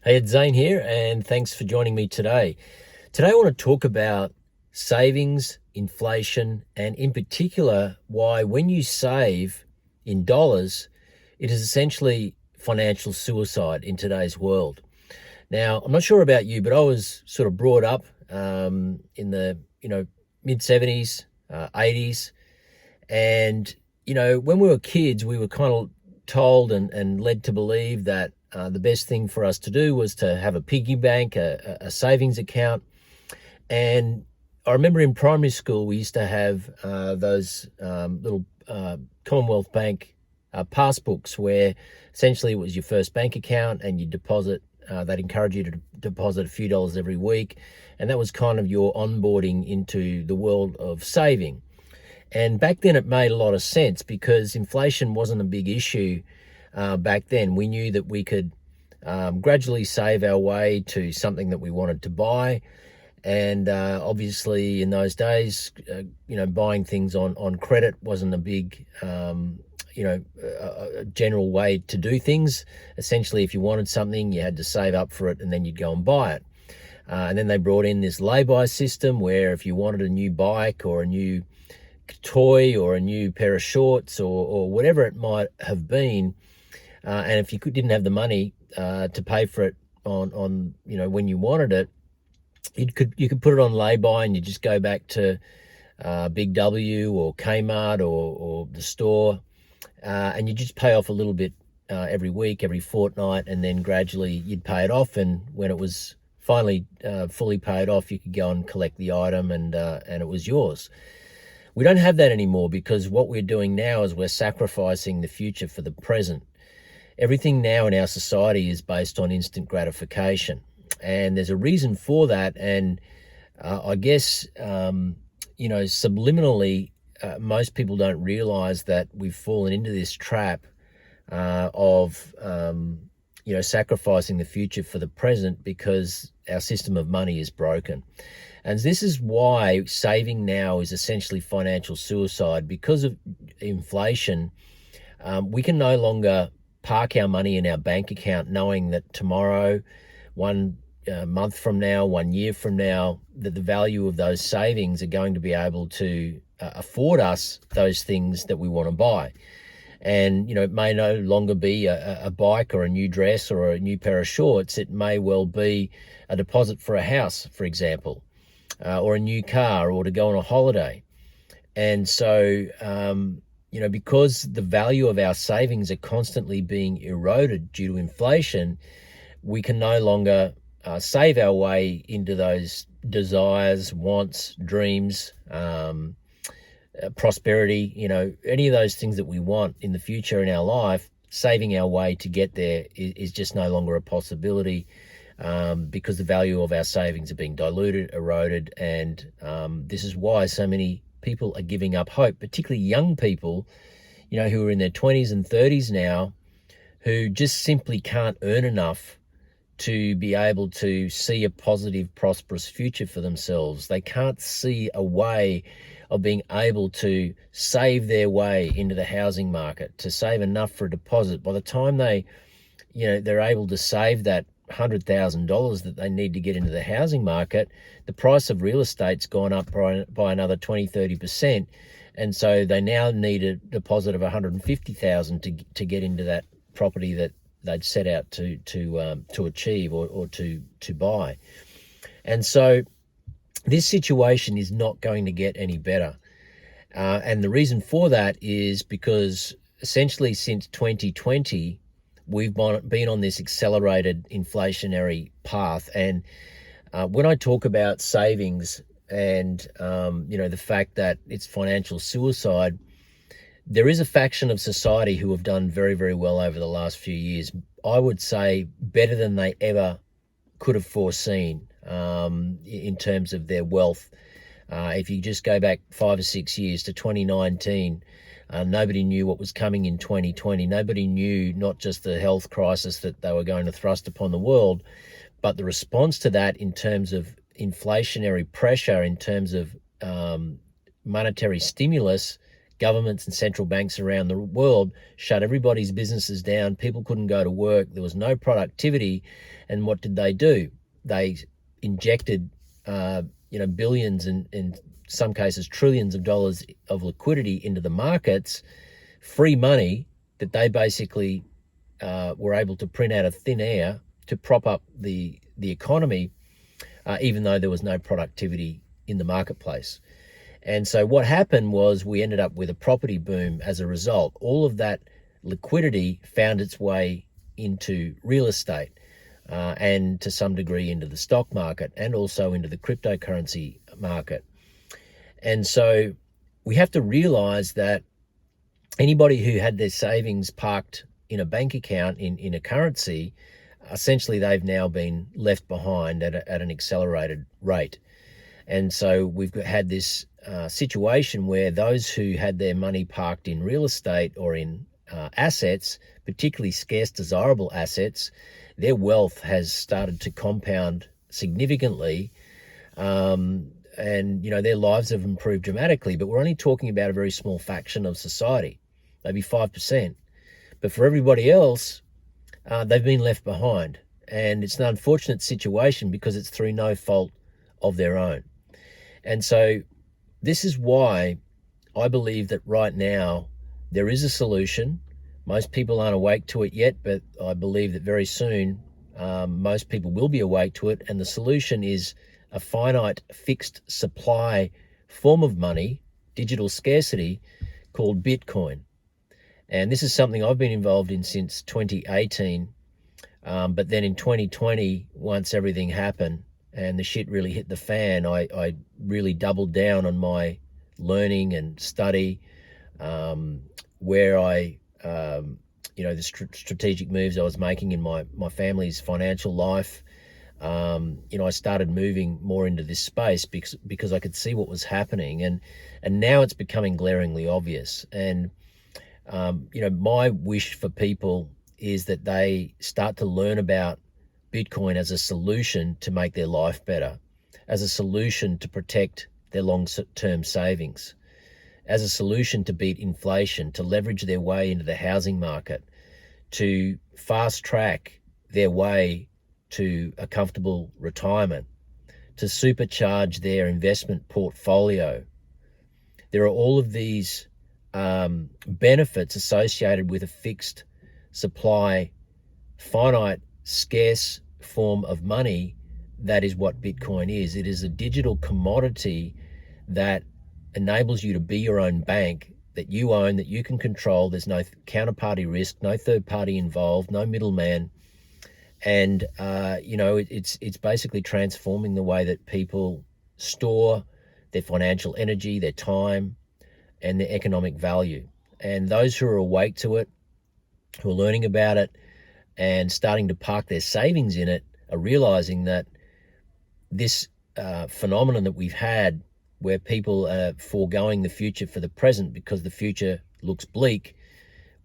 Hey, it's Zane here, and thanks for joining me today. Today, I want to talk about savings, inflation, and in particular, why when you save in dollars, it is essentially financial suicide in today's world. Now, I'm not sure about you, but I was sort of brought up in the mid 70s, 80s, and when we were kids, we were kind of told and led to believe that the best thing for us to do was to have a piggy bank, a savings account. And I remember in primary school, we used to have those little Commonwealth Bank passbooks where essentially it was your first bank account and you deposit. They'd encourage you to deposit a few dollars every week. And that was kind of your onboarding into the world of saving. And back then it made a lot of sense because inflation wasn't a big issue back then. We knew that we could gradually save our way to something that we wanted to buy. And obviously in those days, buying things on credit wasn't a big, a general way to do things. Essentially, if you wanted something, you had to save up for it and then you'd go and buy it. And then they brought in this lay-by system where if you wanted a new bike or a new toy or a new pair of shorts or whatever it might have been, and if you didn't have the money to pay for it on when you wanted it, you could put it on lay-by and you just go back to Big W or Kmart or the store, and you just pay off a little bit every week, every fortnight, and then gradually you'd pay it off. And when it was finally fully paid off, you could go and collect the item and it was yours. We don't have that anymore because what we're doing now is we're sacrificing the future for the present. Everything now in our society is based on instant gratification. And there's a reason for that. And I guess, subliminally, most people don't realize that we've fallen into this trap of sacrificing the future for the present because our system of money is broken. And this is why saving now is essentially financial suicide. Because of inflation, we can no longer park our money in our bank account knowing that tomorrow, 1 month from now, 1 year from now, that the value of those savings are going to be able to afford us those things that we want to buy. And, it may no longer be a bike or a new dress or a new pair of shorts. It may well be a deposit for a house, for example, or a new car, or to go on a holiday. And so, because the value of our savings are constantly being eroded due to inflation, we can no longer save our way into those desires, wants, dreams, prosperity, any of those things that we want in the future in our life. Saving our way to get there is just no longer a possibility because the value of our savings are being diluted, eroded, and this is why so many people are giving up hope, particularly young people, who are in their 20s and 30s now, who just simply can't earn enough to be able to see a positive, prosperous future for themselves. They can't see a way of being able to save their way into the housing market, to save enough for a deposit. By the time they're able to save that $100,000 that they need to get into the housing market, the price of real estate's gone up by another 20-30%. And so they now need a deposit of $150,000 to get into that property that they'd set out to achieve or to buy. And so this situation is not going to get any better. And the reason for that is because essentially since 2020, we've been on this accelerated inflationary path. And when I talk about savings and, the fact that it's financial suicide, there is a faction of society who have done very, very well over the last few years. I would say better than they ever could have foreseen in terms of their wealth. If you just go back 5 or 6 years to 2019, nobody knew what was coming in 2020. Nobody knew not just the health crisis that they were going to thrust upon the world, but the response to that in terms of inflationary pressure, in terms of monetary stimulus governments and central banks around the world shut everybody's businesses down. People couldn't go to work. There was no productivity. And what did they do? They injected, billions and in some cases trillions of dollars of liquidity into the markets, free money that they basically were able to print out of thin air to prop up the economy, even though there was no productivity in the marketplace. And so what happened was we ended up with a property boom as a result. All of that liquidity found its way into real estate and to some degree into the stock market and also into the cryptocurrency market. And so we have to realize that anybody who had their savings parked in a bank account in a currency, essentially they've now been left behind at an accelerated rate. And so we've had this situation where those who had their money parked in real estate or in assets, particularly scarce, desirable assets, their wealth has started to compound significantly. And, their lives have improved dramatically, but we're only talking about a very small faction of society, maybe 5%. But for everybody else, they've been left behind. And it's an unfortunate situation because it's through no fault of their own. And so this is why I believe that right now there is a solution. Most people aren't awake to it yet, but I believe that very soon most people will be awake to it. And the solution is a finite fixed supply form of money, digital scarcity, called Bitcoin. And this is something I've been involved in since 2018. But then in 2020, once everything happened, and the shit really hit the fan, I really doubled down on my learning and study, where the strategic moves I was making in my family's financial life. I started moving more into this space because I could see what was happening, and now it's becoming glaringly obvious. And my wish for people is that they start to learn about Bitcoin as a solution to make their life better, as a solution to protect their long-term savings, as a solution to beat inflation, to leverage their way into the housing market, to fast-track their way to a comfortable retirement, to supercharge their investment portfolio. There are all of these benefits associated with a fixed supply, finite, scarce form of money. That is what Bitcoin is. It is a digital commodity that enables you to be your own bank, that you own, that you can control. There's no counterparty risk, no third party involved, no middleman. And it's basically transforming the way that people store their financial energy, their time, and their economic value. And those who are awake to it, who are learning about it and starting to park their savings in it, are realizing that this phenomenon that we've had, where people are foregoing the future for the present because the future looks bleak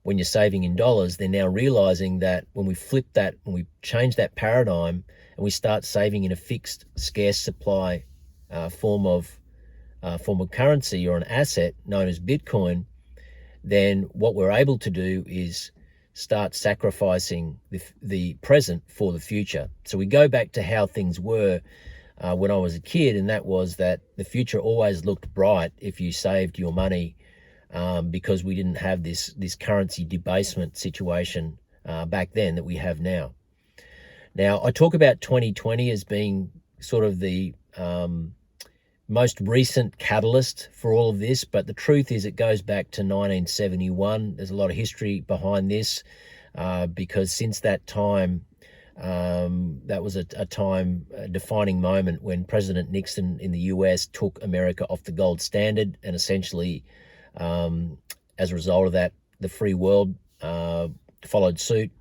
when you're saving in dollars, they're now realizing that when we flip that, when we change that paradigm and we start saving in a fixed, scarce supply form of currency or an asset known as Bitcoin, then what we're able to do is start sacrificing the present for the future. So we go back to how things were when I was a kid, and that was that the future always looked bright if you saved your money, because we didn't have this currency debasement situation back then that we have now. Now, I talk about 2020 as being sort of the most recent catalyst for all of this, but the truth is it goes back to 1971. There's a lot of history behind this, because since that time, that was a defining moment when President Nixon in the US took America off the gold standard, and essentially, as a result of that, the free world followed suit,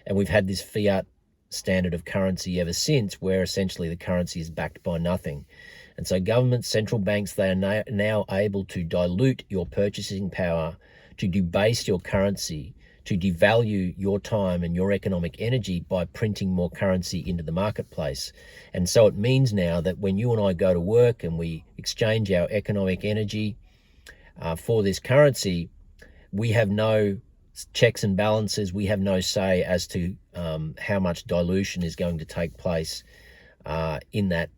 and we've had this fiat standard of currency ever since, where essentially the currency is backed by nothing. And so governments, central banks, they are now able to dilute your purchasing power, to debase your currency, to devalue your time and your economic energy by printing more currency into the marketplace. And so it means now that when you and I go to work and we exchange our economic energy, for this currency, we have no checks and balances. We have no say as to how much dilution is going to take place in that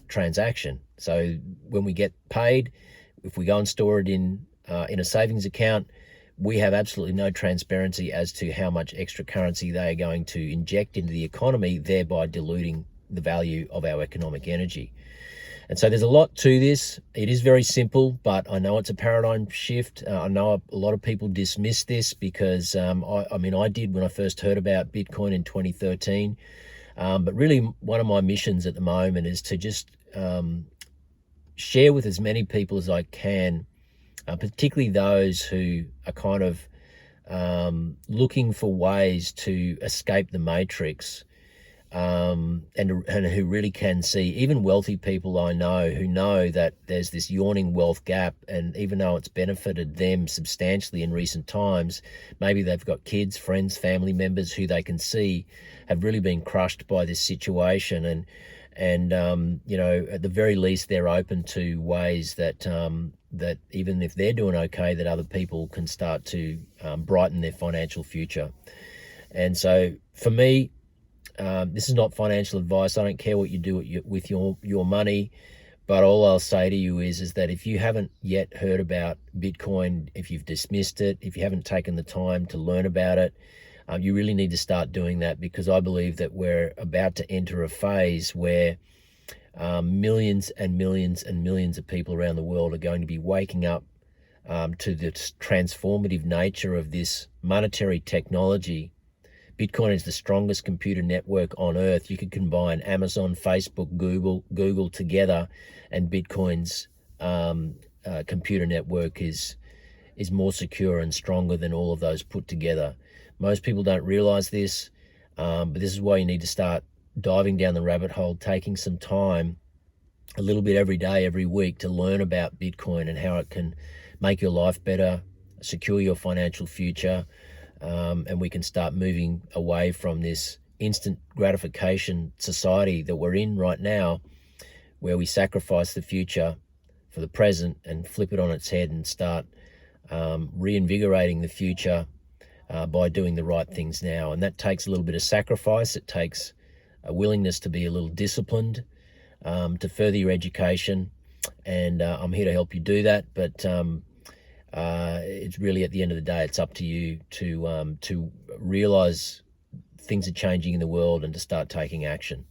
transaction. So when we get paid, if we go and store it in a savings account, we have absolutely no transparency as to how much extra currency they are going to inject into the economy, thereby diluting the value of our economic energy. And so there's a lot to this. It is very simple, but I know it's a paradigm shift. I know a lot of people dismiss this because, I did when I first heard about Bitcoin in 2013. But really, one of my missions at the moment is to just share with as many people as I can, particularly those who are kind of looking for ways to escape the matrix, and who really can see, even wealthy people I know who know that there's this yawning wealth gap, and even though it's benefited them substantially in recent times, maybe they've got kids, friends, family members who they can see have really been crushed by this situation, and at the very least they're open to ways that that even if they're doing okay, that other people can start to brighten their financial future. And so for me, this is not financial advice. I don't care what you do with your money, but all I'll say to you is that if you haven't yet heard about Bitcoin, if you've dismissed it, if you haven't taken the time to learn about it, you really need to start doing that, because I believe that we're about to enter a phase where millions and millions and millions of people around the world are going to be waking up to the transformative nature of this monetary technology. Bitcoin is the strongest computer network on earth. You could combine Amazon, Facebook, Google together, and Bitcoin's computer network is more secure and stronger than all of those put together. Most people don't realize this, but this is why you need to start diving down the rabbit hole, taking some time, a little bit every day, every week, to learn about Bitcoin and how it can make your life better, secure your financial future, and we can start moving away from this instant gratification society that we're in right now, where we sacrifice the future for the present and flip it on its head and start reinvigorating the future by doing the right things now. And that takes a little bit of sacrifice. It takes a willingness to be a little disciplined, to further your education, and I'm here to help you do that. But it's really, at the end of the day, it's up to you to realize things are changing in the world and to start taking action.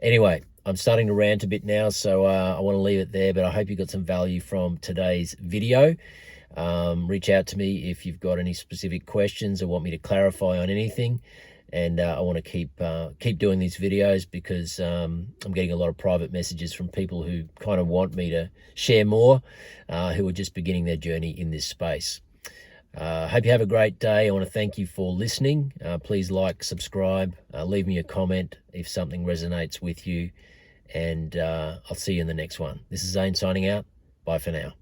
Anyway, I'm starting to rant a bit now, so I want to leave it there, but I hope you got some value from today's video. Reach out to me if you've got any specific questions or want me to clarify on anything. And I want to keep doing these videos because I'm getting a lot of private messages from people who kind of want me to share more, who are just beginning their journey in this space. Hope you have a great day. I want to thank you for listening. Please like, subscribe, leave me a comment if something resonates with you, and I'll see you in the next one. This is Zane signing out. Bye for now.